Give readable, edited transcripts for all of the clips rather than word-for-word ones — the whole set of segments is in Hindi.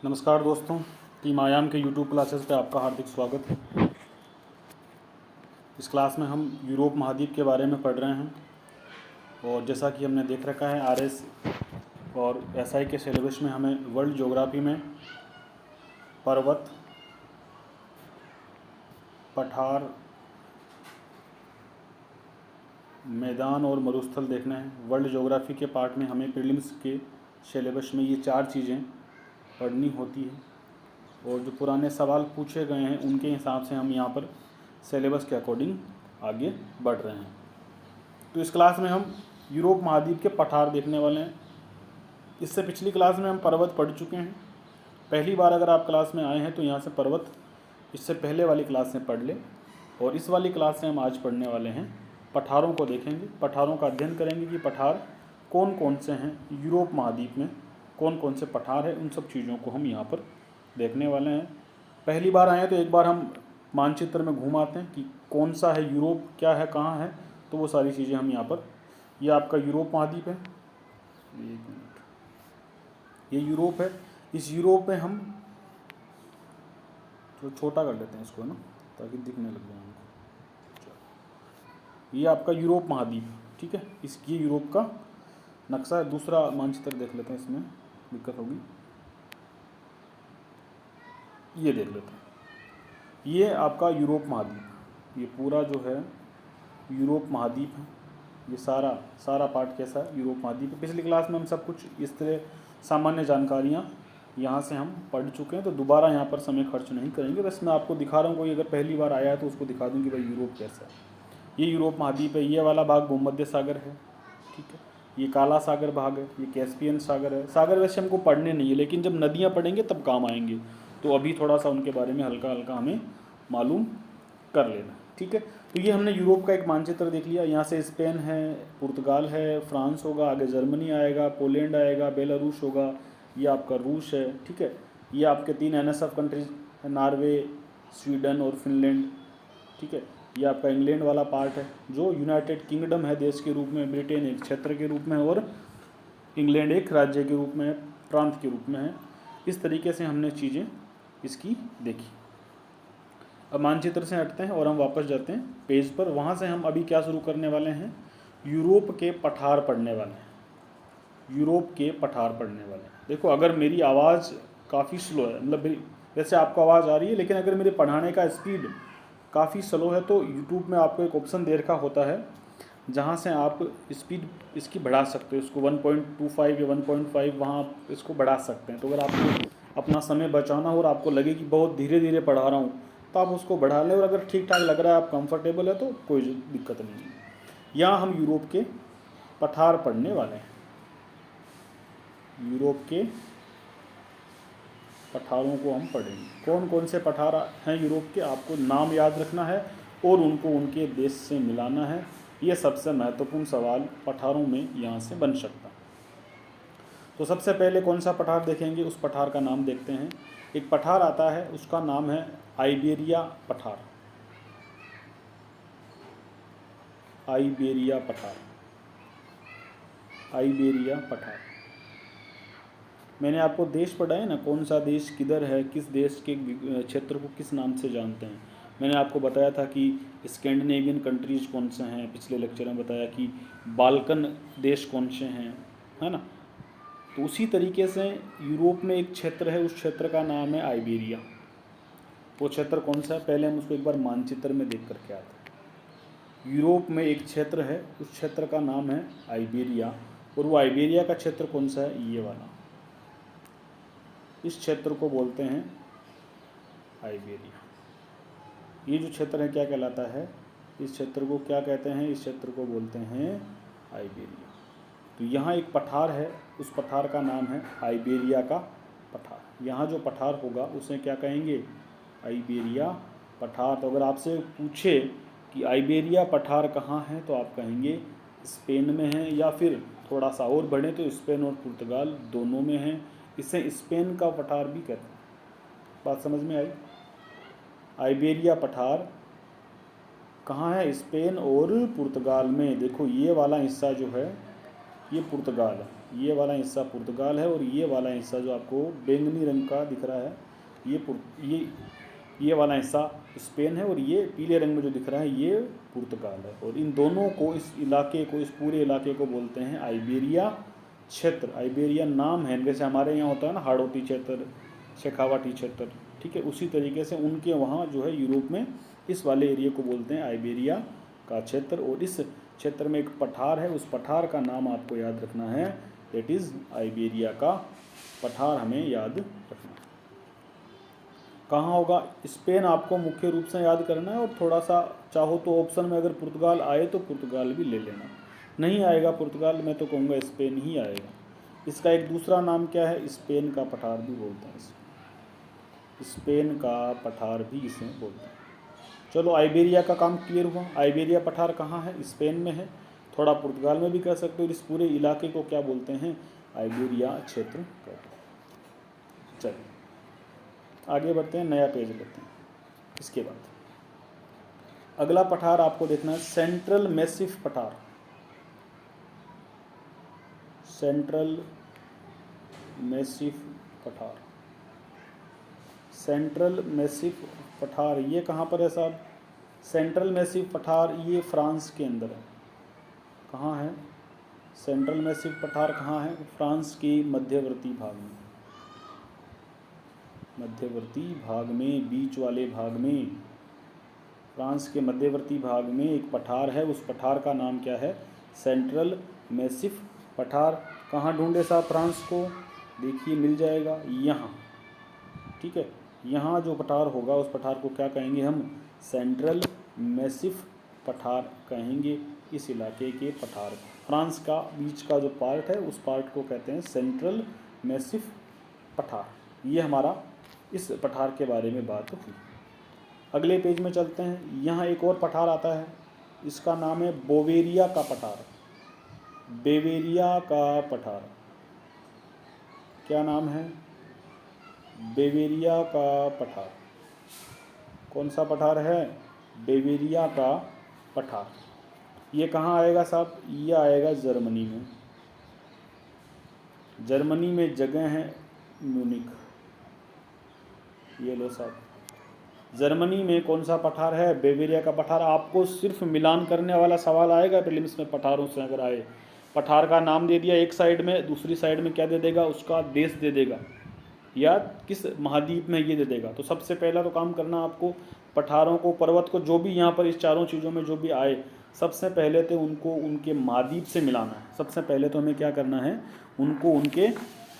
नमस्कार दोस्तों, टीम आयाम के यूट्यूब क्लासेस पे आपका हार्दिक स्वागत है। इस क्लास में हम यूरोप महाद्वीप के बारे में पढ़ रहे हैं और जैसा कि हमने देख रखा है आरएस और एसआई के सिलेबस में हमें वर्ल्ड ज्योग्राफी में पर्वत, पठार, मैदान और मरुस्थल देखने हैं। वर्ल्ड ज्योग्राफी के पार्ट में हमें प्रीलिम्स के सिलेबस में ये 4 चीज़ें पढ़नी होती है और जो पुराने सवाल पूछे गए हैं उनके हिसाब से हम यहाँ पर सिलेबस के अकॉर्डिंग आगे बढ़ रहे हैं। तो इस क्लास में हम यूरोप महाद्वीप के पठार देखने वाले हैं। इससे पिछली क्लास में हम पर्वत पढ़ चुके हैं। पहली बार अगर आप क्लास में आए हैं तो यहाँ से पर्वत इससे पहले वाली क्लास में पढ़ लें और इस वाली क्लास में हम आज पढ़ने वाले हैं पठारों को देखेंगे। पठारों का अध्ययन करेंगे कि पठार कौन कौन से हैं, यूरोप महाद्वीप में कौन कौन से पठार हैं, उन सब चीज़ों को हम यहाँ पर देखने वाले हैं। पहली बार आए तो एक बार हम मानचित्र में घूम आते हैं कि कौन सा है यूरोप, क्या है, कहाँ है, तो वो सारी चीज़ें हम यहाँ पर, ये आपका यूरोप महाद्वीप है, एक मिनट, ये यूरोप है। इस यूरोप में हम तो छोटा कर लेते हैं इसको ना, ताकि दिखने लग जाए हमको। ये आपका यूरोप महाद्वीप, ठीक है, ये यूरोप का नक्शा है। दूसरा मानचित्र देख लेते हैं, इसमें दिक्कत होगी, ये देख लेते हैं। ये आपका यूरोप महाद्वीप, ये पूरा जो है यूरोप महाद्वीप है। ये सारा पार्ट कैसा है, यूरोप महाद्वीप है। पिछली क्लास में हम सब कुछ इस तरह सामान्य जानकारियाँ यहाँ से हम पढ़ चुके हैं, तो दोबारा यहाँ पर समय खर्च नहीं करेंगे। बस मैं आपको दिखा रहा हूँ, कोई अगर पहली बार आया है तो उसको दिखा दूँ कि भाई यूरोप कैसा है। ये यूरोप महाद्वीप है। ये वाला भाग भूमध्य सागर है, ठीक है। ये काला सागर भाग है, ये कैस्पियन सागर है। सागर वैसे हमको पढ़ने नहीं है, लेकिन जब नदियाँ पढ़ेंगे तब काम आएंगे, तो अभी थोड़ा सा उनके बारे में हल्का हल्का हमें मालूम कर लेना, ठीक है। तो ये हमने यूरोप का एक मानचित्र देख लिया। यहाँ से स्पेन है, पुर्तगाल है, फ्रांस होगा, आगे जर्मनी आएगा, पोलैंड आएगा, बेलारूस होगा, ये आपका रूस है, ठीक है। ये आपके 3 NSF कंट्रीज है, नॉर्वे, स्वीडन और फिनलैंड, ठीक है। ये आपका इंग्लैंड वाला पार्ट है जो यूनाइटेड किंगडम है देश के रूप में, ब्रिटेन एक क्षेत्र के रूप में और इंग्लैंड एक राज्य के रूप में, प्रांत के रूप में है। इस तरीके से हमने चीज़ें इसकी देखी। अब मानचित्र से हटते हैं और हम वापस जाते हैं पेज पर। वहाँ से हम अभी क्या शुरू करने वाले हैं, यूरोप के पठार पढ़ने वाले हैं। यूरोप के पठार पढ़ने वाले हैं। देखो, अगर मेरी आवाज़ काफ़ी स्लो है, मतलब वैसे आपको आवाज़ आ रही है, लेकिन अगर मेरे पढ़ाने का स्पीड काफ़ी स्लो है तो यूट्यूब में आपको एक ऑप्शन दे रखा होता है जहाँ से आप स्पीड इसकी बढ़ा सकते हो। इसको 1.25 या 1.5 वहाँ आप इसको बढ़ा सकते हैं। तो अगर आपको अपना समय बचाना हो और आपको लगे कि बहुत धीरे धीरे पढ़ा रहा हूँ तो आप उसको बढ़ा लें, और अगर ठीक ठाक लग रहा है, आप कंफर्टेबल है, तो कोई दिक्कत नहीं है। यहाँ हम यूरोप के पठार पढ़ने वाले हैं। यूरोप के पठारों को हम पढ़ेंगे। कौन कौन से पठार हैं यूरोप के, आपको नाम याद रखना है और उनको उनके देश से मिलाना है। ये सबसे महत्वपूर्ण सवाल पठारों में यहाँ से बन सकता है। तो सबसे पहले कौन सा पठार देखेंगे, उस पठार का नाम देखते हैं। एक पठार आता है, उसका नाम है आइबेरिया पठार। आइबेरिया पठार, आइबेरिया पठार। मैंने आपको देश पढ़ाया ना, कौन सा देश किधर है, किस देश के क्षेत्र को किस नाम से जानते हैं। मैंने आपको बताया था कि स्कैंडिनेवियन कंट्रीज कौन से हैं, पिछले लेक्चर में बताया कि बाल्कन देश कौन से हैं, है ना। तो उसी तरीके से यूरोप में एक क्षेत्र है, उस क्षेत्र का नाम है आइबेरिया। वो क्षेत्र कौन सा है, पहले हम उसको एक बार मानचित्र में देख करके आते हैं। यूरोप में एक क्षेत्र है, उस क्षेत्र का नाम है आइबेरिया, और वो आइबेरिया का क्षेत्र कौन सा है, ये वाला। इस क्षेत्र को बोलते हैं आइबेरिया। ये जो क्षेत्र है क्या कहलाता है, इस क्षेत्र को क्या कहते हैं, इस क्षेत्र को बोलते हैं आइबेरिया। तो यहाँ एक पठार है, उस पठार का नाम है आइबेरिया का पठार। यहाँ जो पठार होगा उसे क्या कहेंगे, आइबेरिया पठार। तो अगर आपसे पूछे कि आइबेरिया पठार कहाँ है तो आप कहेंगे स्पेन में है, या फिर थोड़ा सा और बढ़े तो स्पेन और पुर्तगाल दोनों में है। इसे स्पेन का पठार भी कहते हैं। बात समझ में आई। आइबेरिया पठार कहाँ है, स्पेन और पुर्तगाल में। देखो ये वाला हिस्सा जो है ये पुर्तगाल है, ये वाला हिस्सा पुर्तगाल है और ये वाला हिस्सा जो आपको बैंगनी रंग का दिख रहा है ये वाला हिस्सा स्पेन है, और ये पीले रंग में जो दिख रहा है ये पुर्तगाल है। और इन दोनों को, इस इलाके को, इस पूरे इलाके को बोलते हैं आइबेरिया क्षेत्र। आइबेरिया नाम है, जैसे हमारे यहाँ होता है ना हाड़ौती क्षेत्र, शेखावाटी क्षेत्र, ठीक है, उसी तरीके से उनके वहाँ जो है यूरोप में इस वाले एरिया को बोलते हैं आइबेरिया का क्षेत्र। और इस क्षेत्र में एक पठार है, उस पठार का नाम आपको याद रखना है, दैट इज़ आइबेरिया का पठार हमें याद रखना है। कहाँ होगा? स्पेन आपको मुख्य रूप से याद करना है, और थोड़ा सा चाहो तो ऑप्शन में अगर पुर्तगाल आए तो पुर्तगाल भी ले लेना। नहीं आएगा पुर्तगाल, मैं तो कहूँगा स्पेन ही आएगा। इसका एक दूसरा नाम क्या है? स्पेन का पठार भी बोलते हैं इसे, स्पेन का पठार भी इसे बोलते हैं। चलो आइबेरिया का काम क्लियर हुआ। आइबेरिया पठार कहाँ है? स्पेन में है, थोड़ा पुर्तगाल में भी कह सकते हो। इस पूरे इलाके को क्या बोलते हैं? आइबेरिया क्षेत्र कहते हैं। चलिए आगे बढ़ते हैं, नया पेज लेते हैं। इसके बाद अगला पठार आपको देखना है सेंट्रल मैसिव पठार। सेंट्रल मैसिव पठार, सेंट्रल मैसिव पठार ये कहाँ पर है साहब? सेंट्रल मैसिव पठार ये फ्रांस के अंदर है। कहाँ है सेंट्रल मैसिव पठार? कहाँ है? फ्रांस के मध्यवर्ती भाग में, मध्यवर्ती भाग में, बीच वाले भाग में, फ्रांस के मध्यवर्ती भाग में एक पठार है। उस पठार का नाम क्या है? सेंट्रल मैसिव पठार। कहाँ ढूंढे साहब फ्रांस को? देखिए मिल जाएगा यहाँ, ठीक है। यहाँ जो पठार होगा उस पठार को क्या कहेंगे हम? सेंट्रल मैसिव पठार कहेंगे। इस इलाके के पठार, फ्रांस का बीच का जो पार्ट है उस पार्ट को कहते हैं सेंट्रल मैसिव पठार। ये हमारा इस पठार के बारे में बात हुई। अगले पेज में चलते हैं। यहाँ एक और पठार आता है, इसका नाम है बोवेरिया का पठार। बेवेरिया का पठार, क्या नाम है? बेवेरिया का पठार। कौन सा पठार है? बेवेरिया का पठार। ये कहाँ आएगा साहब? ये आएगा जर्मनी में। जर्मनी में जगह है म्यूनिख। ये लो साहब, जर्मनी में कौन सा पठार है? बेवेरिया का पठार। आपको सिर्फ मिलान करने वाला सवाल आएगा प्रीलिम्स में पठारों से अगर आए। पठार का नाम दे दिया एक साइड में, दूसरी साइड में क्या दे देगा? उसका देश दे देगा या किस महाद्वीप में ये दे देगा। तो सबसे पहला तो काम करना आपको, पठारों को, पर्वत को, जो भी यहाँ पर इस चारों चीज़ों में जो भी आए, सबसे पहले तो उनको उनके महाद्वीप से मिलाना है। सबसे पहले तो हमें क्या करना है? उनको उनके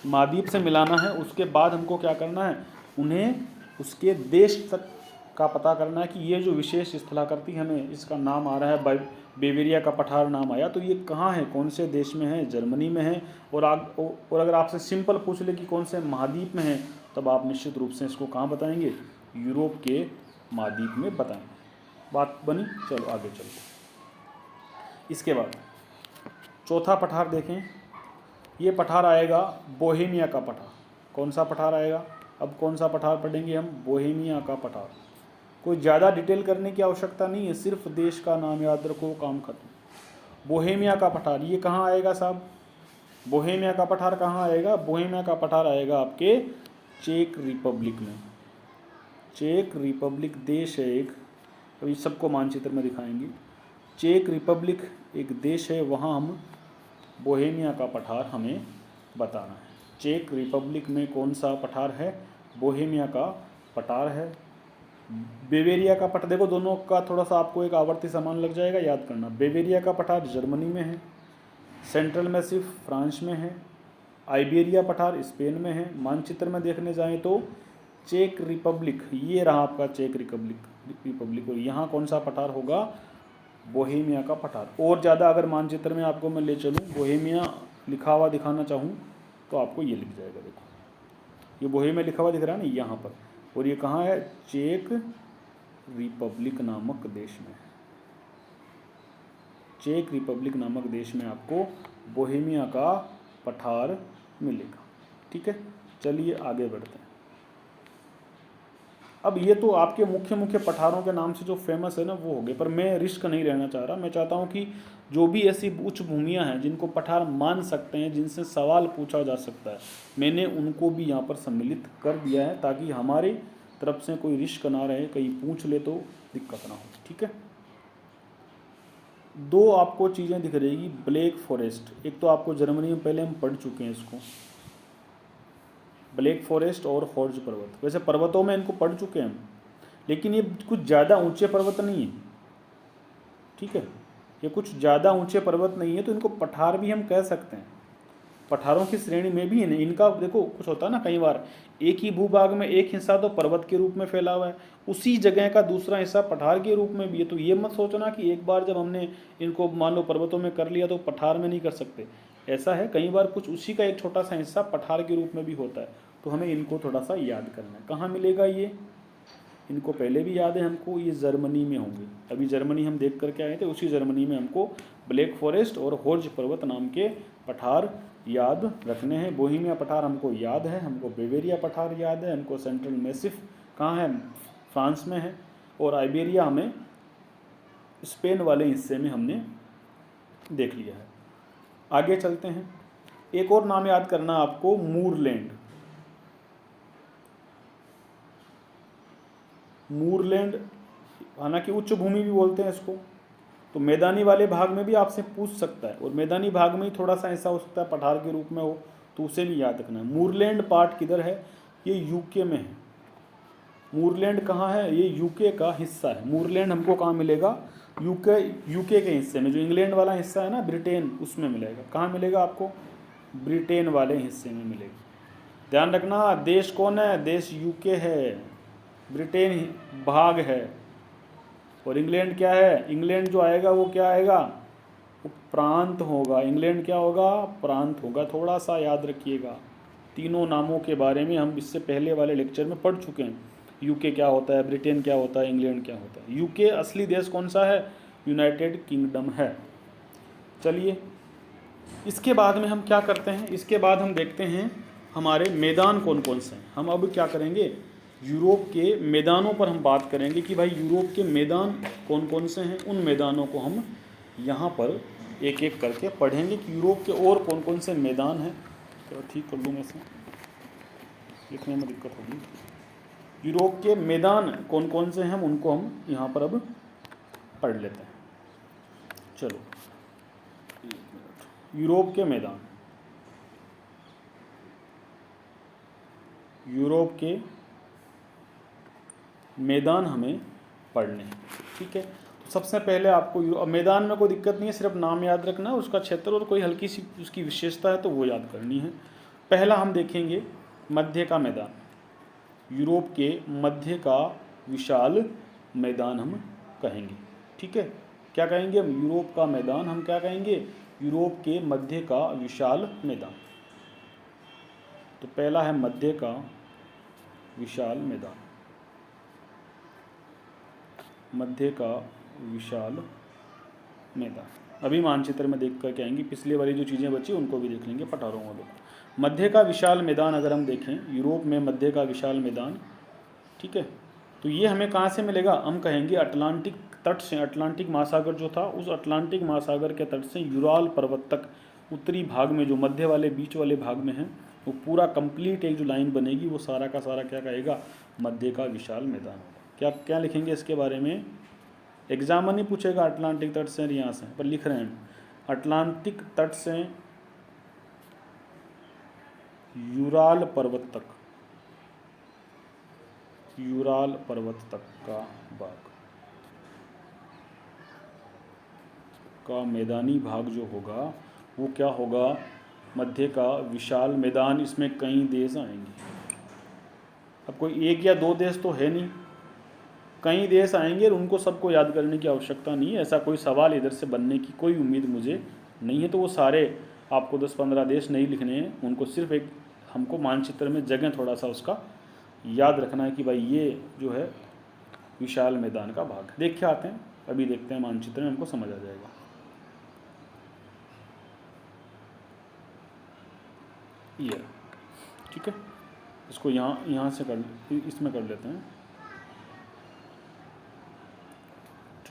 महाद्वीप से मिलाना है। उसके बाद हमको क्या करना है? उन्हें उसके देश तक का पता करना है कि ये जो विशेष स्थलाकृति हमें इसका नाम आ रहा है, बेवेरिया का पठार नाम आया, तो ये कहाँ है, कौन से देश में है? जर्मनी में है। और अगर आपसे सिंपल पूछ ले कि कौन से महाद्वीप में है, तब आप निश्चित रूप से इसको कहाँ बताएंगे? यूरोप के महाद्वीप में बताएंगे। बात बनी? चलो आगे चलते। इसके बाद चौथा पठार देखें। ये पठार आएगा बोहेमिया का पठार। कौन सा पठार आएगा? अब कौन सा पठार पढ़ेंगे हम? बोहेमिया का पठार। कोई ज़्यादा डिटेल करने की आवश्यकता नहीं है, सिर्फ देश का नाम याद रखो, काम खत्म। बोहेमिया का पठार ये कहाँ आएगा साहब? बोहेमिया का पठार कहाँ आएगा? बोहेमिया का पठार आएगा आपके चेक रिपब्लिक में। चेक रिपब्लिक देश है एक, अभी सबको मानचित्र में दिखाएंगे। चेक रिपब्लिक एक देश है, वहाँ हम बोहेमिया का पठार हमें बताना है। चेक रिपब्लिक में कौन सा पठार है? बोहेमिया का पठार है। बेवेरिया का पठार, देखो दोनों का थोड़ा सा आपको एक आवर्ती समान लग जाएगा, याद करना। बेवेरिया का पठार जर्मनी में है, सेंट्रल मैसिव फ्रांस में है, आइबेरिया पठार स्पेन में है। मानचित्र में देखने जाएं तो चेक रिपब्लिक, ये रहा आपका चेक रिपब्लिक, और यहाँ कौन सा पठार होगा? बोहेमिया का पठार। और ज़्यादा अगर मानचित्र में आपको मैं ले चलूँ, बोहेमिया लिखा हुआ दिखाना चाहूँ तो आपको ये लिख जाएगा। देखो ये बोहेमिया लिखा हुआ दिख रहा है ना यहाँ पर, और ये कहाँ है? चेक रिपब्लिक नामक देश में। चेक रिपब्लिक नामक देश में आपको बोहेमिया का पठार मिलेगा। ठीक है, चलिए आगे बढ़ते हैं। अब ये तो आपके मुख्य मुख्य पठारों के नाम से जो फेमस है ना वो हो गए, पर मैं रिस्क नहीं लेना चाह रहा। मैं चाहता हूँ कि जो भी ऐसी उच्च भूमियाँ हैं जिनको पठार मान सकते हैं, जिनसे सवाल पूछा जा सकता है, मैंने उनको भी यहाँ पर सम्मिलित कर दिया है, ताकि हमारी तरफ से कोई रिस्क ना रहे, कहीं पूछ ले तो दिक्कत ना हो। ठीक है, दो आपको चीज़ें दिख रहेगी। ब्लैक फॉरेस्ट, एक तो आपको जर्मनी में पहले हम पढ़ चुके हैं इसको, ब्लैक फॉरेस्ट और हॉर्ज पर्वत। वैसे पर्वतों में इनको पढ़ चुके हैं हम, लेकिन ये कुछ ज़्यादा ऊंचे पर्वत नहीं है। ठीक है, ये कुछ ज़्यादा ऊंचे पर्वत नहीं है, तो इनको पठार भी हम कह सकते हैं। पठारों की श्रेणी में भी है। इनका देखो कुछ होता है ना, कई बार एक ही भूभाग में एक हिस्सा तो पर्वत के रूप में फैला हुआ है, उसी जगह का दूसरा हिस्सा पठार के रूप में भी है। तो ये मत सोचना कि एक बार जब हमने इनको मान लो पर्वतों में कर लिया तो पठार में नहीं कर सकते। ऐसा है, कई बार कुछ उसी का एक छोटा सा हिस्सा पठार के रूप में भी होता है। तो हमें इनको थोड़ा सा याद करना है। कहाँ मिलेगा ये, इनको पहले भी याद है हमको, ये जर्मनी में होंगे। अभी जर्मनी हम देख करके आए थे, उसी जर्मनी में हमको ब्लैक फॉरेस्ट और हॉर्ज पर्वत नाम के पठार याद रखने हैं। बोहीमिया पठार हमको याद है, हमको बेवेरिया पठार याद है, हमको सेंट्रल मैसिफ कहाँ है, फ्रांस में है, और आइबेरिया हमें स्पेन वाले हिस्से में हमने देख लिया है। आगे चलते हैं। एक और नाम याद करना आपको, मूरलैंड। मूरलैंड हालांकि उच्च भूमि भी बोलते हैं इसको, तो मैदानी वाले भाग में भी आपसे पूछ सकता है, और मैदानी भाग में ही थोड़ा सा ऐसा हो सकता है पठार के रूप में हो, तो उसे भी याद रखना है। मूरलैंड पार्ट किधर है, ये यूके में है। मूरलैंड कहाँ है, ये यूके का हिस्सा है। मूरलैंड हमको कहाँ मिलेगा, यूके के हिस्से में, जो इंग्लैंड वाला हिस्सा है ना, ब्रिटेन, उसमें मिलेगा। कहाँ मिलेगा आपको, ब्रिटेन वाले हिस्से में मिलेगा। ध्यान रखना, देश कौन है, देश यूके है, ब्रिटेन भाग है, और इंग्लैंड क्या है, इंग्लैंड जो आएगा वो क्या आएगा, वो प्रांत होगा। इंग्लैंड क्या होगा, प्रांत होगा। थोड़ा सा याद रखिएगा, तीनों नामों के बारे में हम इससे पहले वाले लेक्चर में पढ़ चुके हैं। यूके क्या होता है, ब्रिटेन क्या होता है, इंग्लैंड क्या होता है। यूके असली देश कौन सा है, यूनाइटेड किंगडम है। चलिए, इसके बाद में हम क्या करते हैं, इसके बाद हम देखते हैं हमारे मैदान कौन कौन से हैं। हम अब क्या करेंगे, यूरोप के मैदानों पर हम बात करेंगे कि भाई यूरोप के मैदान कौन कौन से हैं। उन मैदानों को हम यहाँ पर एक एक करके पढ़ेंगे कि यूरोप के और कौन कौन से मैदान हैं। तो ठीक कर लूँ, मैं से लिखने में दिक्कत होगी। यूरोप के मैदान कौन कौन से हैं, उनको हम यहाँ पर अब पढ़ लेते हैं। चलो, यूरोप के मैदान, यूरोप के मैदान हमें पढ़ने हैं। ठीक है, तो सबसे पहले आपको मैदान में कोई दिक्कत नहीं है, सिर्फ नाम याद रखना है, उसका क्षेत्र और कोई हल्की सी उसकी विशेषता है तो वो याद करनी है। पहला हम देखेंगे मध्य का मैदान। यूरोप के मध्य का विशाल मैदान हम कहेंगे। ठीक है, क्या कहेंगे हम, यूरोप का मैदान हम क्या कहेंगे, यूरोप के मध्य का विशाल मैदान। तो पहला है मध्य का विशाल मैदान, मध्य का विशाल मैदान। अभी मानचित्र में देख कर के आएंगे, पिछले वाली जो चीज़ें बची उनको भी देख लेंगे पठारों वालों। मध्य का विशाल मैदान अगर हम देखें, यूरोप में मध्य का विशाल मैदान, ठीक है, तो ये हमें कहाँ से मिलेगा, हम कहेंगे अटलांटिक तट से। अटलांटिक महासागर जो था, उस अटलांटिक महासागर के तट से यूराल पर्वत तक उत्तरी भाग में, जो मध्य वाले बीच वाले भाग में है, वो पूरा कंप्लीट एक जो लाइन बनेगी, वो सारा का सारा क्या कहेगा, मध्य का विशाल मैदान होगा। क्या क्या लिखेंगे इसके बारे में, एग्जाम में नहीं पूछेगा अटलांटिक तट से यहाँ से, पर लिख रहे हैं अटलांटिक तट से यूराल पर्वत तक, यूराल पर्वत तक का भाग का मैदानी भाग जो होगा वो क्या होगा, मध्य का विशाल मैदान। इसमें कई देश आएंगे। अब कोई एक या दो देश तो है नहीं, कई देश आएंगे और उनको सबको याद करने की आवश्यकता नहीं है। ऐसा कोई सवाल इधर से बनने की कोई उम्मीद मुझे नहीं है। तो वो सारे आपको 10-15 देश नहीं लिखने हैं, उनको सिर्फ एक हमको मानचित्र में जगह थोड़ा सा उसका याद रखना है कि भाई ये जो है विशाल मैदान का भाग। देख के आते हैं, अभी देखते हैं मानचित्र में, हमको समझ आ जाएगा। ये ठीक है, इसको यहाँ से कर, इसमें कर लेते हैं।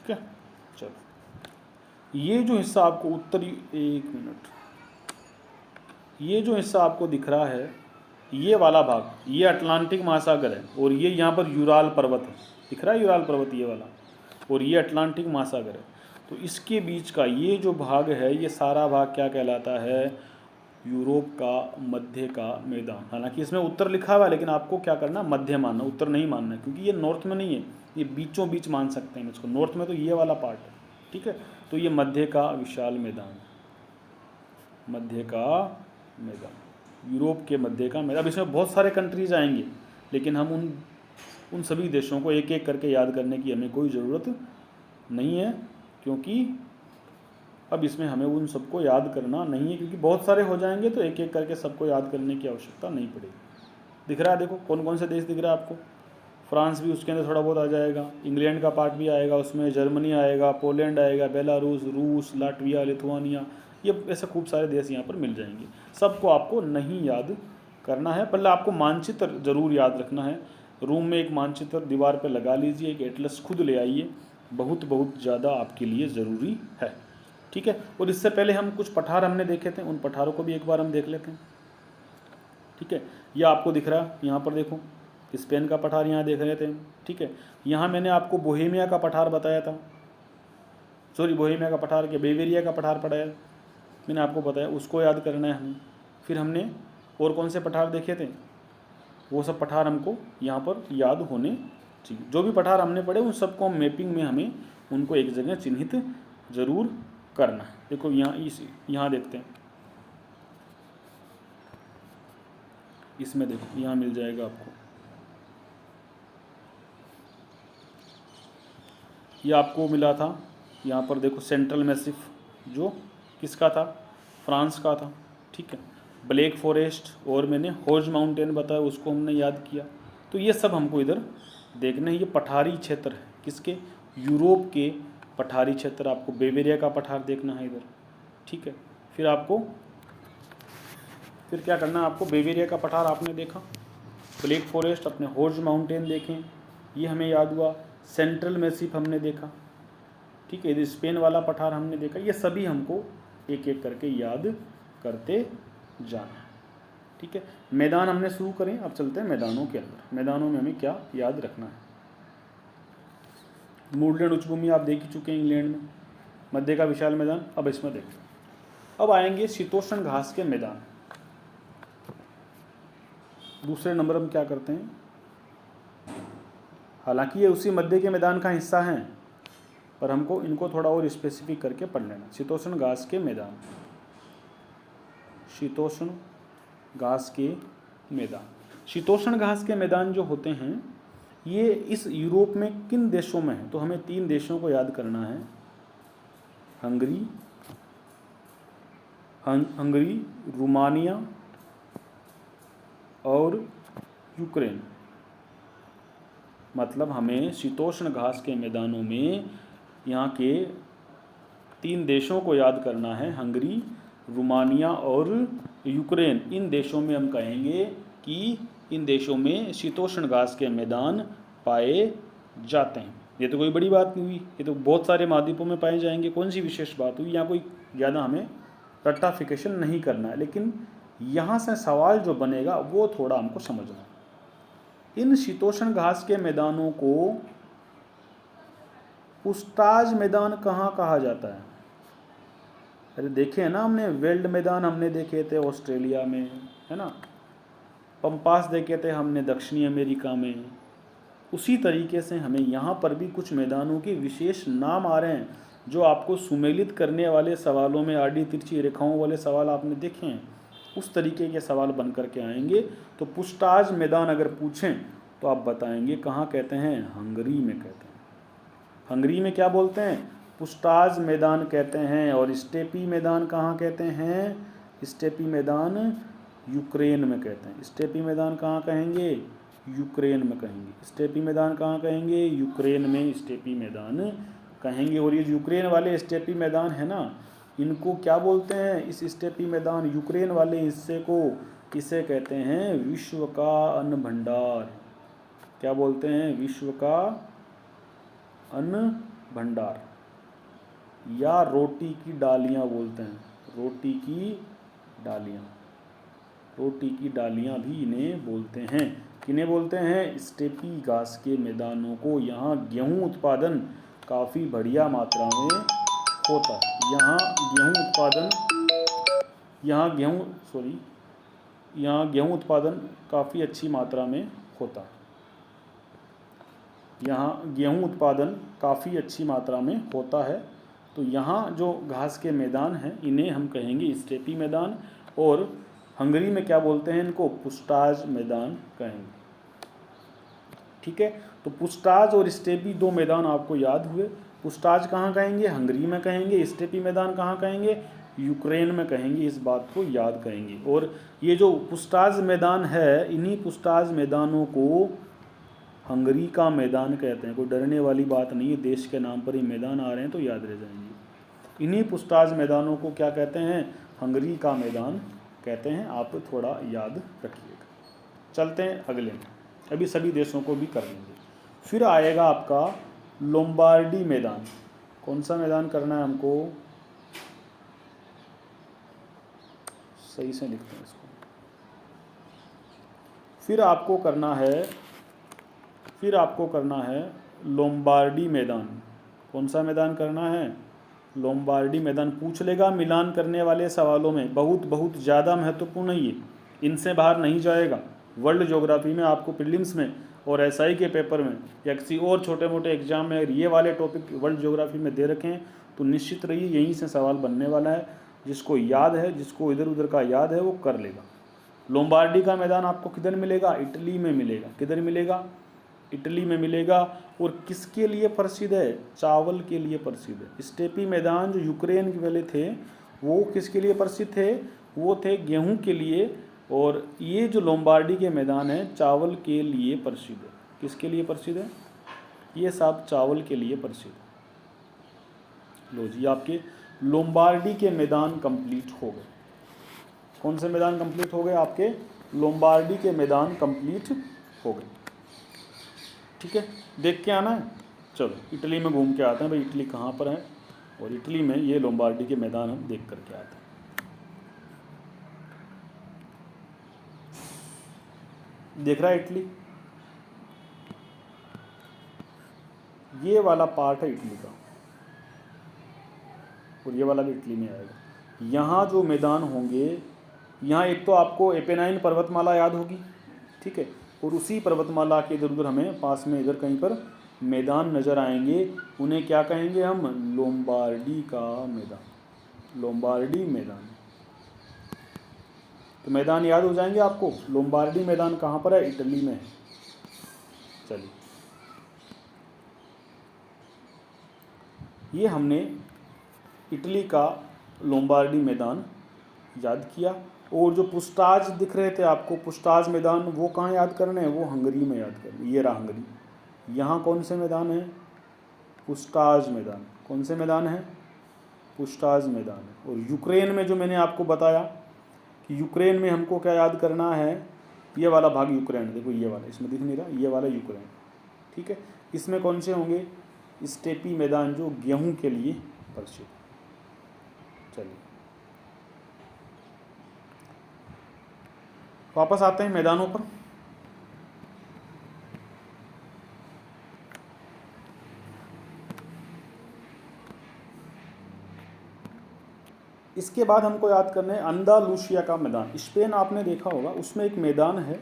ठीक है। चलो, ये जो हिस्सा आपको उत्तरी, एक मिनट, ये जो हिस्सा आपको दिख रहा है, ये वाला भाग, ये अटलांटिक महासागर है, और ये यहाँ पर यूराल पर्वत है, दिख रहा है यूराल पर्वत ये वाला, और ये अटलांटिक महासागर है। तो इसके बीच का ये जो भाग है, ये सारा भाग क्या कहलाता है? यूरोप का मध्य का मैदान। हालांकि इसमें उत्तर लिखा हुआ है, लेकिन आपको क्या करना, मध्य मानना, उत्तर नहीं मानना, क्योंकि ये नॉर्थ में नहीं है, ये बीचों बीच मान सकते हैं इसको। नॉर्थ में तो ये वाला पार्ट है, ठीक है। तो ये मध्य का विशाल मैदान, मध्य का मैदान, यूरोप के मध्य का मैदान। अब इसमें बहुत सारे कंट्रीज आएंगे, लेकिन हम उन सभी देशों को एक एक करके याद करने की हमें कोई ज़रूरत नहीं है, क्योंकि अब इसमें हमें उन सबको याद करना नहीं है, क्योंकि बहुत सारे हो जाएंगे तो एक एक करके सबको याद करने की आवश्यकता नहीं पड़ेगी। दिख रहा है, देखो कौन कौन से देश दिख रहा है आपको। फ्रांस भी उसके अंदर थोड़ा बहुत आ जाएगा, इंग्लैंड का पार्ट भी आएगा उसमें, जर्मनी आएगा, पोलैंड आएगा, बेलारूस, रूस, लाटविया, लिथुआनिया, ये ऐसे खूब सारे देश यहाँ पर मिल जाएंगे। सबको आपको नहीं याद करना है, पहले आपको मानचित्र ज़रूर याद रखना है। रूम में एक मानचित्र दीवार पर लगा लीजिए, एक एटलस खुद ले आइए, बहुत ज़्यादा आपके लिए ज़रूरी है, ठीक है। और इससे पहले हम कुछ पठार हमने देखे थे, उन पठारों को भी एक बार हम देख लेते हैं, ठीक है। यह आपको दिख रहा है, यहाँ पर देखो स्पेन का पठार यहाँ देख रहे थे, ठीक है। यहाँ मैंने आपको बोहेमिया का पठार बताया था, सॉरी बोहेमिया का पठार के बेवेरिया का पठार पढ़ाया मैंने आपको बताया, उसको याद करना है हमें। फिर हमने और कौन से पठार देखे थे, वो सब पठार हमको यहाँ पर याद होने चाहिए। जो भी पठार हमने पढ़े उन सबको हम मैपिंग में हमें उनको एक जगह चिन्हित जरूर करना है। देखो यहाँ देखते हैं, इसमें देखो यहाँ मिल जाएगा आपको, ये आपको मिला था यहाँ पर देखो, सेंट्रल मैसिफ जो किसका था, फ्रांस का था, ठीक है। ब्लैक फॉरेस्ट और मैंने होज माउंटेन बताया, उसको हमने याद किया। तो ये सब हमको इधर देखना है, ये पठारी क्षेत्र है किसके, यूरोप के पठारी क्षेत्र। आपको बेवेरिया का पठार देखना है इधर, ठीक है। फिर क्या करना है आपको, बेवेरिया का पठार आपने देखा, ब्लैक फॉरेस्ट अपने होज माउंटेन देखें, ये हमें याद हुआ, सेंट्रल मैसिफ हमने देखा, ठीक है। इधर स्पेन वाला पठार हमने देखा। ये सभी हमको एक एक करके याद करते जाना, ठीक है। मैदान हमने शुरू करें, अब चलते हैं मैदानों के अंदर। मैदानों में हमें क्या याद रखना है, मूडलैंड उच्चभूमि आप देख ही चुके हैं इंग्लैंड में, मध्य का विशाल मैदान। अब इसमें देखते हैं, अब आएंगे शीतोष्ण घास के मैदान। दूसरे नंबर हम क्या करते हैं, हालांकि ये उसी मध्य के मैदान का हिस्सा हैं, पर हमको इनको थोड़ा और स्पेसिफिक करके पढ़ लेना। शीतोष्ण घास के मैदान, शीतोष्ण घास के मैदान। शीतोष्ण घास के मैदान जो होते हैं ये इस यूरोप में किन देशों में है, तो हमें 3 देशों को याद करना है, हंगरी, रोमानिया और यूक्रेन। मतलब हमें शीतोष्ण घास के मैदानों में यहाँ के 3 देशों को याद करना है, हंगरी, रोमानिया और यूक्रेन। इन देशों में हम कहेंगे कि इन देशों में शीतोष्ण घास के मैदान पाए जाते हैं। ये तो कोई बड़ी बात नहीं हुई, ये तो बहुत सारे महाद्वीपों में पाए जाएंगे, कौन सी विशेष बात हुई, यहाँ कोई ज़्यादा हमें रट्टाफिकेशन नहीं करना है। लेकिन यहाँ से सवाल जो बनेगा वो थोड़ा हमको समझना है। इन शीतोष्ण घास के मैदानों को पुस्ताज मैदान कहाँ कहा जाता है? अरे देखे हैं ना हमने, वेल्ड मैदान हमने देखे थे ऑस्ट्रेलिया में, है ना, पंपास देखे थे हमने दक्षिणी अमेरिका में। उसी तरीके से हमें यहाँ पर भी कुछ मैदानों के विशेष नाम आ रहे हैं जो आपको सुमेलित करने वाले सवालों में, आड़ी तिरछी रेखाओं वाले सवाल आपने देखे हैं, उस तरीके के सवाल बन करके आएंगे। तो पुस्ताज मैदान अगर पूछें तो आप बताएंगे कहाँ कहते हैं, हंगरी में कहते हैं। हंगरी में क्या बोलते हैं, पुस्ताज मैदान कहते हैं। और स्टेपी मैदान कहाँ कहते हैं, स्टेपी मैदान यूक्रेन में कहते हैं। स्टेपी मैदान कहाँ कहेंगे, यूक्रेन में कहेंगे। स्टेपी मैदान कहाँ कहेंगे, यूक्रेन में स्टेपी मैदान कहेंगे। और ये यूक्रेन वाले स्टेपी मैदान है ना, इनको क्या बोलते हैं, इस स्टेपी मैदान यूक्रेन वाले हिस्से को, इसे कहते हैं विश्व का अन्न भंडार। क्या बोलते हैं, विश्व का अन्न भंडार, या रोटी की डालियाँ बोलते हैं, रोटी की डालियाँ, रोटी की डालियाँ भी इन्हें बोलते हैं। किन्हें बोलते हैं? स्टेपी घास के मैदानों को। यहाँ गेहूँ उत्पादन काफ़ी बढ़िया मात्रा में होता है। यहाँ गेहूँ उत्पादन काफ़ी अच्छी मात्रा में होता है। यहाँ गेहूँ उत्पादन काफ़ी अच्छी मात्रा में होता है। तो यहाँ जो घास के मैदान हैं इन्हें हम कहेंगे स्टेपी मैदान, और हंगरी में क्या बोलते हैं इनको? पुस्ताज मैदान कहेंगे। ठीक है, तो पुस्ताज और स्टेपी दो मैदान आपको याद हुए। पुस्ताज कहाँ कहेंगे? हंगरी में कहेंगे। स्टेपी मैदान कहाँ कहेंगे? यूक्रेन में कहेंगे। इस बात को याद करेंगे। और ये जो पुस्ताज मैदान है, इन्हीं पुस्ताज मैदानों को हंगरी का मैदान कहते हैं। कोई डरने वाली बात नहीं है, देश के नाम पर ही मैदान आ रहे हैं तो याद रह जाएंगे। इन्हीं पुस्ताज मैदानों को क्या कहते हैं? हंगरी का मैदान कहते हैं। आप थोड़ा याद रखिएगा। चलते हैं अगले में, अभी सभी देशों को भी कर लेंगे। फिर आएगा आपका लोम्बार्डी मैदान। कौन सा मैदान करना है हमको? सही से लिखते हैं इसको। फिर आपको करना है लोम्बार्डी मैदान। कौन सा मैदान करना है? लोम्बार्डी मैदान। पूछ लेगा मिलान करने वाले सवालों में, बहुत ज़्यादा महत्वपूर्ण है ये, इनसे बाहर नहीं जाएगा। वर्ल्ड ज्योग्राफी में आपको प्रीलिम्स में और एसआई के पेपर में या किसी और छोटे मोटे एग्जाम में अगर ये वाले टॉपिक वर्ल्ड ज्योग्राफी में दे रखे हैं तो निश्चित रहिए यहीं से सवाल बनने वाला है। जिसको याद है, जिसको इधर उधर का याद है, वो कर लेगा। लोम्बार्डी का मैदान आपको किधर मिलेगा? इटली में मिलेगा। किधर मिलेगा? इटली में मिलेगा। और किसके लिए प्रसिद्ध है? चावल के लिए प्रसिद्ध है। स्टेपी मैदान जो यूक्रेन के वाले थे वो किसके लिए प्रसिद्ध थे? वो थे गेहूं के लिए। और ये जो लोम्बार्डी के मैदान है चावल के लिए प्रसिद्ध है। किसके लिए प्रसिद्ध है? ये सब चावल के लिए प्रसिद्ध है। लो जी, आपके लोम्बार्डी के मैदान कंप्लीट हो गए। कौन से मैदान कंप्लीट हो गए? आपके लोम्बार्डी के मैदान कंप्लीट हो गए। ठीक है, देख के आना है। चलो इटली में घूम के आते हैं भाई, इटली कहाँ पर है, और इटली में ये लोम्बार्डी के मैदान हम देख करके आते हैं। देख रहा है इटली? ये वाला पार्ट है इटली का, और ये वाला भी इटली में आएगा। यहाँ जो मैदान होंगे, यहाँ एक तो आपको एपेनाइन पर्वतमाला याद होगी, ठीक है, और उसी पर्वतमाला के इधर उधर हमें पास में इधर कहीं पर मैदान नज़र आएंगे। उन्हें क्या कहेंगे हम? लोम्बार्डी का मैदान। लोम्बार्डी मैदान। तो मैदान याद हो जाएंगे आपको। लोम्बार्डी मैदान कहाँ पर है? इटली में है। चलिए, ये हमने इटली का लोम्बार्डी मैदान याद किया। और जो पुस्ताज दिख रहे थे आपको, पुस्ताज मैदान, वो कहाँ याद करने हैं? वो हंगरी में याद करने। ये रहा हंगरी। यहाँ कौन से मैदान है? पुस्ताज मैदान। कौन से मैदान है? पुस्ताज मैदान है। और यूक्रेन में जो मैंने आपको बताया कि यूक्रेन में हमको क्या याद करना है? ये वाला भाग यूक्रेन। देखो ये वाला, इसमें दिख नहीं रहा, ये वाला यूक्रेन। ठीक है, इसमें कौन से होंगे? स्टेपी मैदान जो गेहूं के लिए प्रसिद्ध। चलिए वापस आते हैं मैदानों पर। इसके बाद हमको याद करना है अंदालूसिया का मैदान। स्पेन आपने देखा होगा, उसमें एक मैदान है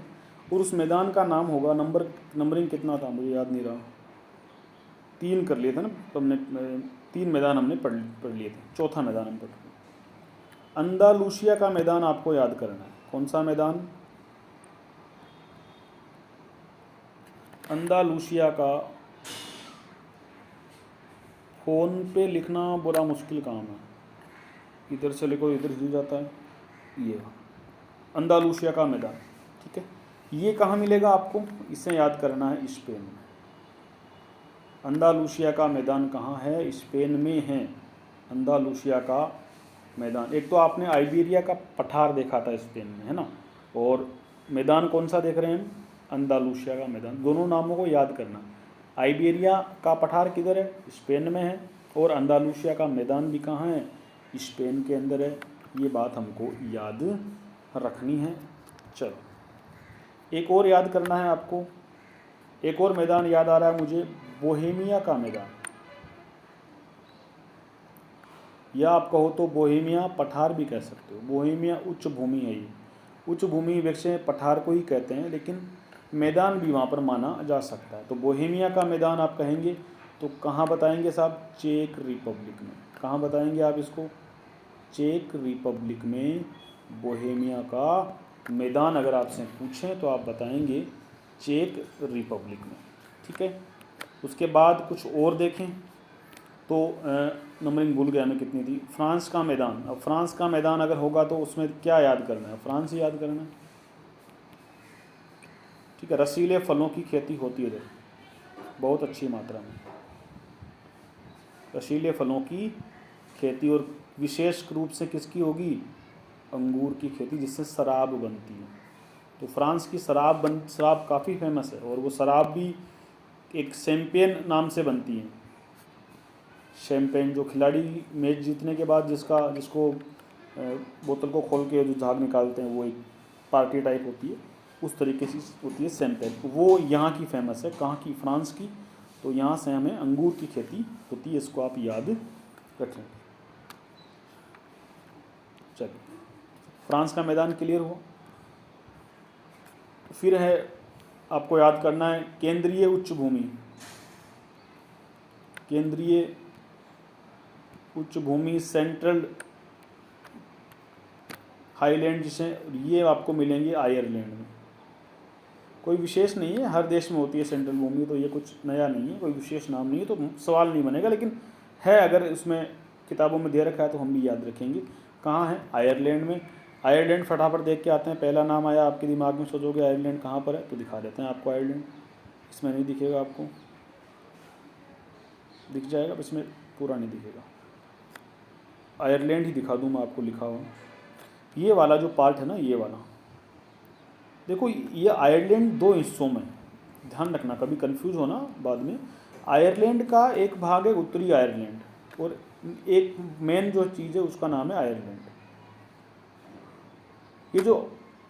और उस मैदान का नाम होगा, नंबरिंग कितना था मुझे याद नहीं रहा, 3 कर लिए थे ना, तो हमने 3 मैदान हमने पढ़ लिए थे, चौथा मैदान हम पढ़ लिए। अंदालूसिया का मैदान आपको याद करना है। कौन सा मैदान? अंदालूसिया का। फ़ोन पे लिखना बड़ा मुश्किल काम है, इधर से लिखो इधर जुड़ जाता है। ये अंदालूसिया का मैदान, ठीक है। ये कहाँ मिलेगा आपको? इसे याद करना है, स्पेन में। अंदालूसिया का मैदान कहाँ है? स्पेन में है अंदालूसिया का मैदान। एक तो आपने आइबेरिया का पठार देखा था स्पेन में, है ना, और मैदान कौन सा देख रहे हैं? अंदालूसिया का मैदान। दोनों नामों को याद करना। आइबेरिया का पठार किधर है? स्पेन में है। और अंदालूसिया का मैदान भी कहाँ है? स्पेन के अंदर है। ये बात हमको याद रखनी है। चलो एक और याद करना है आपको, एक और मैदान याद आ रहा है मुझे, बोहेमिया का मैदान, या आप कहो तो बोहेमिया पठार भी कह सकते हो। बोहेमिया उच्च भूमि है, ये उच्च भूमि वैसे पठार को ही कहते हैं, लेकिन मैदान भी वहाँ पर माना जा सकता है। तो बोहेमिया का मैदान आप कहेंगे तो कहाँ बताएंगे साहब? चेक रिपब्लिक में। कहाँ बताएंगे आप इसको? चेक रिपब्लिक में बोहेमिया का मैदान अगर आपसे पूछें तो आप बताएंगे चेक रिपब्लिक में। ठीक है। उसके बाद कुछ और देखें तो नंबरिंग भूल गया मैं कितनी थी। फ्रांस का मैदान, अब फ्रांस का मैदान अगर होगा तो उसमें क्या याद करना है? फ्रांस ही याद करना है। ठीक है। रसीले फलों की खेती होती है इधर बहुत अच्छी मात्रा में, रसीले फलों की खेती, और विशेष रूप से किसकी होगी? अंगूर की खेती, जिससे शराब बनती है। तो फ्रांस की शराब काफ़ी फेमस है, और वो शराब भी एक शैंपेन नाम से बनती है। शैंपेन जो खिलाड़ी मैच जीतने के बाद जिसको बोतल को खोल के जो झाग निकालते हैं, वो एक पार्टी टाइप होती है, उस तरीके से होती है शैंपेन। वो यहाँ की फेमस है। कहाँ की? फ्रांस की। तो यहाँ से हमें अंगूर की खेती होती है, इसको आप याद रखें। चलिए, फ्रांस का मैदान क्लियर हुआ। फिर है आपको याद करना है केंद्रीय उच्च भूमि। केंद्रीय उच्च भूमि, सेंट्रल हाईलैंड, जिसे ये आपको मिलेंगे आयरलैंड में। कोई विशेष नहीं है, हर देश में होती है सेंट्रल भूमि, तो ये कुछ नया नहीं है, कोई विशेष नाम नहीं है, तो सवाल नहीं बनेगा, लेकिन है अगर इसमें किताबों में दे रखा है तो हम भी याद रखेंगे। कहाँ है? आयरलैंड में। आयरलैंड फटाफट देख के आते हैं। पहला नाम आया आपके दिमाग में, सोचोगे आयरलैंड कहाँ पर है, तो दिखा देते हैं आपको आयरलैंड। इसमें नहीं दिखेगा, आपको दिख जाएगा, इसमें पूरा नहीं दिखेगा। आयरलैंड ही दिखा दूँ मैं आपको लिखा हुआ। ये वाला जो पार्ट है ना, ये वाला देखो, ये आयरलैंड दो हिस्सों में, ध्यान रखना, कभी कंफ्यूज होना बाद में। आयरलैंड का एक भाग है उत्तरी आयरलैंड, और एक मेन जो चीज़ है उसका नाम है आयरलैंड। ये जो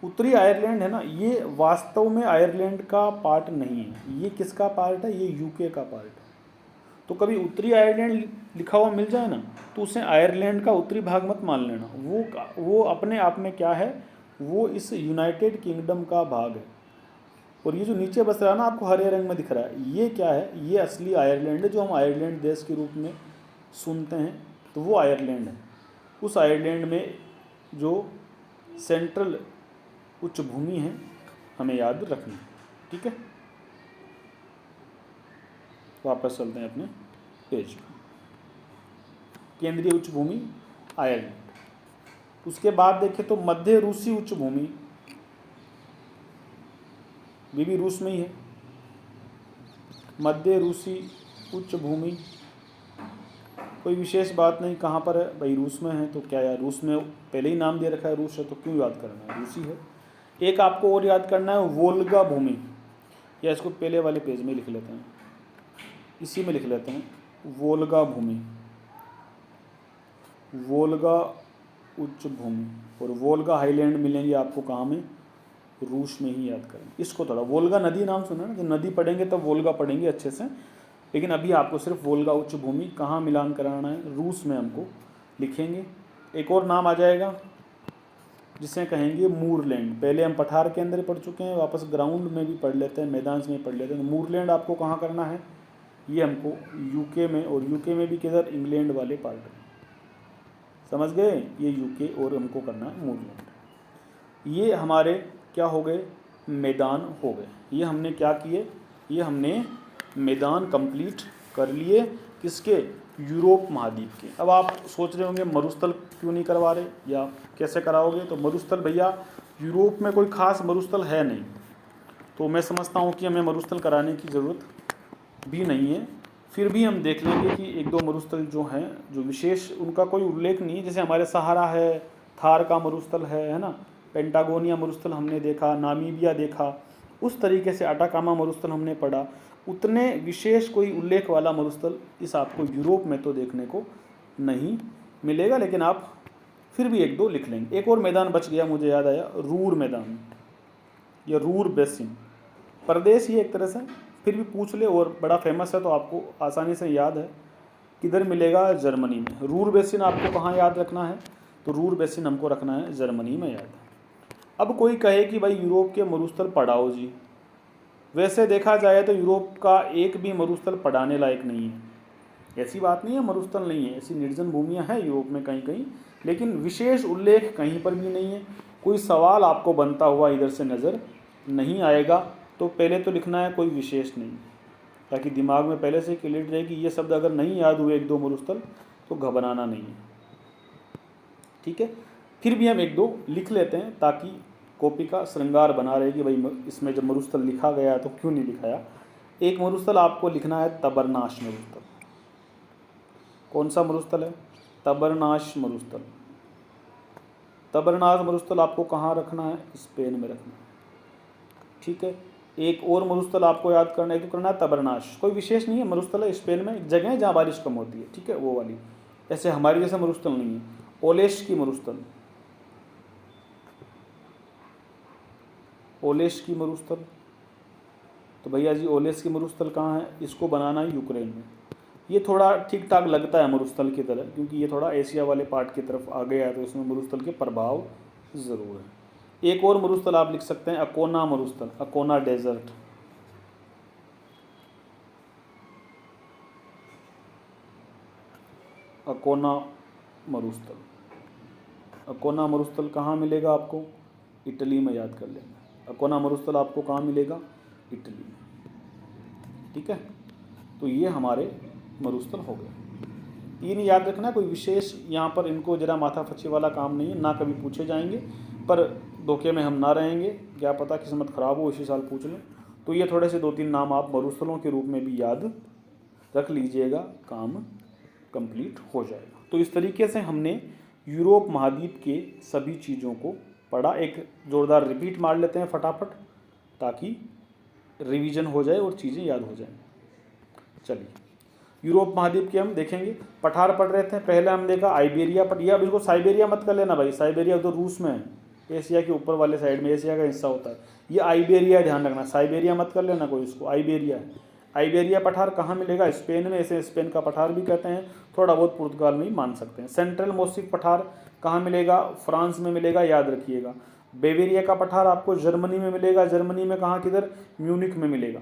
उत्तरी आयरलैंड है ना, ये वास्तव में आयरलैंड का पार्ट नहीं है। ये किसका पार्ट है? ये यूके का पार्ट है। तो कभी उत्तरी आयरलैंड लिखा हुआ मिल जाए ना, तो उसे आयरलैंड का उत्तरी भाग मत मान लेना। वो अपने आप में क्या है? वो इस यूनाइटेड किंगडम का भाग है। और ये जो नीचे बस रहा है ना, आपको हरे रंग में दिख रहा है, ये क्या है? ये असली आयरलैंड है, जो हम आयरलैंड देश के रूप में सुनते हैं, तो वो आयरलैंड है। उस आयरलैंड में जो सेंट्रल उच्च भूमि है, हमें याद रखनी है। ठीक है, वापस चलते हैं अपने पेज पर। केंद्रीय उच्च भूमि आयरलैंड। उसके बाद देखें तो मध्य रूसी उच्च भूमि भी रूस में ही है। मध्य रूसी उच्च भूमि कोई विशेष बात नहीं, कहाँ पर है भाई? रूस में है। तो क्या यार, रूस में पहले ही नाम दे रखा है रूस है, तो क्यों याद करना है? रूसी है। एक आपको और याद करना है, वोल्गा भूमि, या इसको पहले वाले पेज में लिख लेते हैं, इसी में लिख लेते हैं, वोल्गा भूमि, वोल्गा उच्च भूमि। और वोल्गा हाईलैंड मिलेंगे आपको कहाँ में? रूस में ही याद करें इसको। थोड़ा वोल्गा नदी नाम सुना ना, जब नदी पढ़ेंगे तब वोल्गा पढ़ेंगे अच्छे से, लेकिन अभी आपको सिर्फ वोल्गा उच्च भूमि कहाँ मिलान कराना है? रूस में हमको लिखेंगे। एक और नाम आ जाएगा जिसे कहेंगे मूरलैंड। पहले हम पठार के अंदर पढ़ चुके हैं, वापस ग्राउंड में भी पढ़ लेते हैं, मैदान में पढ़ लेते हैं। मूरलैंड आपको कहाँ करना है? ये हमको यूके में, और यूके में भी किधर? इंग्लैंड वाले पार्ट में, समझ गए? ये यूके और हमको करना है मूरलैंड। ये हमारे क्या हो गए? मैदान हो गए। ये हमने क्या किए? ये हमने मैदान कंप्लीट कर लिए, किसके? यूरोप महाद्वीप के। अब आप सोच रहे होंगे मरुस्थल क्यों नहीं करवा रहे, या कैसे कराओगे? तो मरुस्थल भैया, यूरोप में कोई खास मरुस्थल है नहीं, तो मैं समझता हूँ कि हमें मरुस्थल कराने की ज़रूरत भी नहीं है। फिर भी हम देख लेंगे कि एक दो मरुस्थल जो हैं, जो विशेष उनका कोई उल्लेख नहीं है, जैसे हमारे सहारा है, थार का मरुस्थल है ना, पेंटागोनिया मरुस्थल हमने देखा, नामीबिया देखा, उस तरीके से अटाकामा मरुस्थल हमने पढ़ा, उतने विशेष कोई उल्लेख वाला मरुस्थल इस आपको यूरोप में तो देखने को नहीं मिलेगा, लेकिन आप फिर भी एक दो लिख लेंगे। एक और मैदान बच गया, मुझे याद आया, रूर मैदान या रूर बेसिन, प्रदेश ये एक तरह से, फिर भी पूछ ले और बड़ा फेमस है तो आपको आसानी से याद है। किधर मिलेगा? जर्मनी में। रूर बेसिन आपको कहाँ याद रखना है? तो रूर बेसिन हमको रखना है जर्मनी में याद। अब कोई कहे कि भाई यूरोप के मरुस्थल पढ़ाओ जी, वैसे देखा जाए तो यूरोप का एक भी मरुस्थल पढ़ाने लायक नहीं है। ऐसी बात नहीं है मरुस्थल नहीं है, ऐसी निर्जन भूमियां हैं यूरोप में कहीं कहीं, लेकिन विशेष उल्लेख कहीं पर भी नहीं है। कोई सवाल आपको बनता हुआ इधर से नज़र नहीं आएगा, तो पहले तो लिखना है कोई विशेष नहीं, ताकि दिमाग में पहले से क्लियर रहे कि ये शब्द अगर नहीं याद हुए एक दो मरुस्थल तो घबराना नहीं है, ठीक है। फिर भी हम एक दो लिख लेते हैं ताकि कॉपी का श्रृंगार बना रहे कि भाई इसमें जब मरुस्थल लिखा गया तो क्यों नहीं लिखाया। एक मरुस्थल आपको लिखना है तबरनाश मरुस्थल। कौन सा मरुस्थल है? तबरनाश मरुस्थल। तबरनाश मरुस्थल आपको कहाँ रखना है? स्पेन में रखना है, ठीक है। एक और मरुस्थल आपको याद करना है, तो करना है तबरनाश, कोई विशेष नहीं है, मरुस्थल है स्पेन में, एक जगह है जहाँ बारिश कम होती है, ठीक है, वो वाली। ऐसे हमारी जैसे मरुस्थल नहीं है। ओलेश की मरुस्थल, ओलेश की मरुस्थल, तो भैया जी ओलेश की मरुस्थल कहाँ है? इसको बनाना है यूक्रेन में। ये थोड़ा ठीक ठाक लगता है मरुस्थल की तरह, क्योंकि ये थोड़ा एशिया वाले पार्ट की तरफ आ गया है, तो इसमें मरुस्थल के प्रभाव ज़रूर है। एक और मरुस्थल आप लिख सकते हैं अकोना मरुस्थल, अकोना डेजर्ट। अकोना मरुस्थल, अकोना मरुस्थल कहाँ मिलेगा आपको? इटली में, याद कर लेंगे। अकोना मरुस्थल आपको कहाँ मिलेगा? इटली में, ठीक है। तो ये हमारे मरुस्थल हो गए। तीन याद रखना, कोई विशेष यहाँ पर इनको जरा माथा फच्ची वाला काम नहीं है, ना कभी पूछे जाएंगे, पर धोखे में हम ना रहेंगे, क्या पता किस्मत ख़राब हो इसी साल पूछ लें। तो ये थोड़े से दो तीन नाम आप मरुस्थलों के रूप में भी याद रख लीजिएगा, काम कंप्लीट हो जाएगा। तो इस तरीके से हमने यूरोप महाद्वीप के सभी चीज़ों को पढ़ा। एक जोरदार रिपीट मार लेते हैं फटाफट, ताकि रिवीजन हो जाए और चीज़ें याद हो जाएं। चलिए, यूरोप महाद्वीप के हम देखेंगे। पठार पढ़ रहे थे, पहले हम देखा आइबेरिया पढ़िया। अब इसको साइबेरिया मत कर लेना भाई, साइबेरिया तो रूस में है, एशिया के ऊपर वाले साइड में, एशिया का हिस्सा होता है। ये आइबेरिया ध्यान रखना, साइबेरिया मत कर लेना कोई, इसको आइबेरिया है। आइबेरिया पठार कहाँ मिलेगा? स्पेन में, इसे स्पेन का पठार भी कहते हैं, थोड़ा बहुत पुर्तगाल में ही मान सकते हैं। सेंट्रल मोस्टिक पठार कहाँ मिलेगा? फ्रांस में मिलेगा, याद रखिएगा। बेवेरिया का पठार आपको जर्मनी में मिलेगा, जर्मनी में कहाँ, किधर? म्यूनिक में मिलेगा।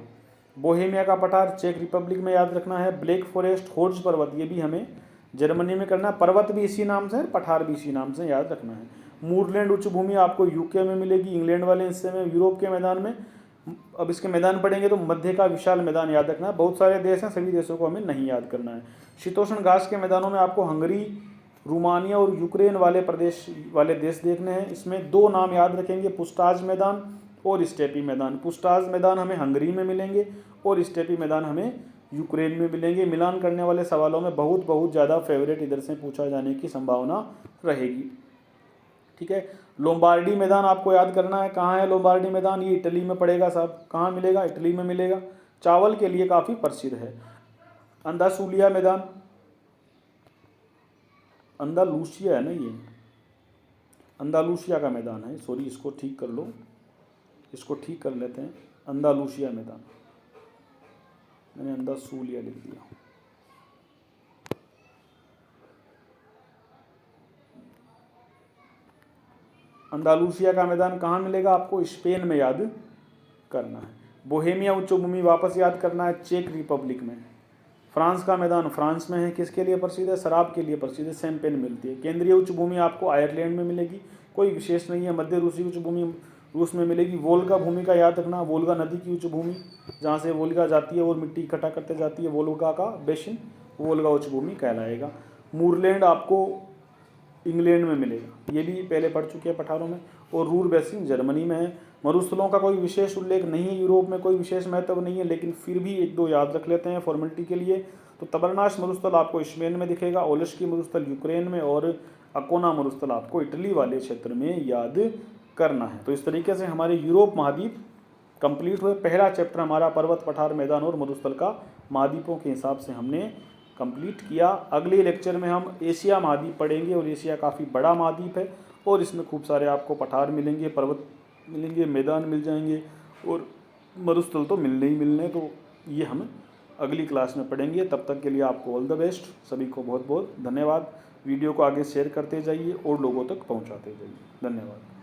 बोहेमिया का पठार चेक रिपब्लिक में, याद रखना है। ब्लैक फॉरेस्ट होर्ज पर्वत, ये भी हमें जर्मनी में करना है, पर्वत भी इसी नाम से है, पठार भी इसी नाम से, याद रखना है। मूरलैंड उच्च भूमि आपको यूके में मिलेगी, इंग्लैंड वाले हिस्से में, यूरोप के मैदान में। अब इसके मैदान पढ़ेंगे तो मध्य का विशाल मैदान याद रखना है। बहुत सारे देश हैं, सभी देशों को हमें नहीं याद करना है। शीतोष्ण घास के मैदानों में आपको हंगरी, रोमानिया और यूक्रेन वाले प्रदेश वाले देश देखने हैं। इसमें दो नाम याद रखेंगे, पुस्टाज मैदान और स्टेपी मैदान। पुस्टाज मैदान हमें हंगरी में मिलेंगे और स्टेपी मैदान हमें यूक्रेन में मिलेंगे। मिलान करने वाले सवालों में बहुत ज़्यादा फेवरेट इधर से पूछा जाने की संभावना रहेगी, ठीक है। लोम्बार्डी मैदान आपको याद करना है, कहाँ है लोम्बार्डी मैदान? ये इटली में पड़ेगा साहब। कहाँ मिलेगा? इटली में मिलेगा। चावल के लिए काफ़ी प्रसिद्ध है। अंदासूलिया मैदान, अंदालूसिया है ना, ये अंदालूसिया का मैदान है, सॉरी, इसको ठीक कर लो, इसको ठीक कर लेते हैं। अंदालूसिया मैदान, मैंने अंदासूलिया लिख दिया। अंदालूसिया का मैदान कहाँ मिलेगा आपको? स्पेन में, याद करना है। बोहेमिया उच्च भूमि वापस याद करना है, चेक रिपब्लिक में। फ्रांस का मैदान फ्रांस में है, किसके लिए प्रसिद्ध है? शराब के लिए प्रसिद्ध है, शैंपेन मिलती है। केंद्रीय उच्च भूमि आपको आयरलैंड में मिलेगी, कोई विशेष नहीं है। मध्य रूसी उच्च भूमि रूस में मिलेगी। वोल्गा भूमि का याद रखना, वोल्गा नदी की उच्च भूमि, जहाँ से वोल्गा जाती है और मिट्टी इकट्ठा करते जाती है, वोल्गा का बेसिन वोल्गा उच्च भूमि कहलाएगा। मूरलैंड आपको इंग्लैंड में मिलेगा, ये भी पहले पढ़ चुके हैं पठारों में। और रूर बेसिन जर्मनी में है। मरुस्थलों का कोई विशेष उल्लेख नहीं है, यूरोप में कोई विशेष महत्व नहीं है, लेकिन फिर भी एक दो याद रख लेते हैं फॉर्मेलिटी के लिए। तो तबरनाश मरुस्थल आपको स्पेन में दिखेगा, ओलेश की मरुस्थल यूक्रेन में, और अकोना मरुस्थल आपको इटली वाले क्षेत्र में याद करना है। तो इस तरीके से हमारे यूरोप महाद्वीप कंप्लीट हुए। पहला चैप्टर हमारा पर्वत, पठार, मैदान और मरुस्थल का महाद्वीपों के हिसाब से हमने कंप्लीट किया। अगले लेक्चर में हम एशिया महाद्वीप पढ़ेंगे और एशिया काफ़ी बड़ा महाद्वीप है और इसमें खूब सारे आपको पठार मिलेंगे, पर्वत मिलेंगे, मैदान मिल जाएंगे और मरुस्थल तो मिलने ही मिलने। तो ये हम अगली क्लास में पढ़ेंगे। तब तक के लिए आपको ऑल द बेस्ट। सभी को बहुत बहुत धन्यवाद। वीडियो को आगे शेयर करते जाइए और लोगों तक पहुंचाते जाइए। धन्यवाद।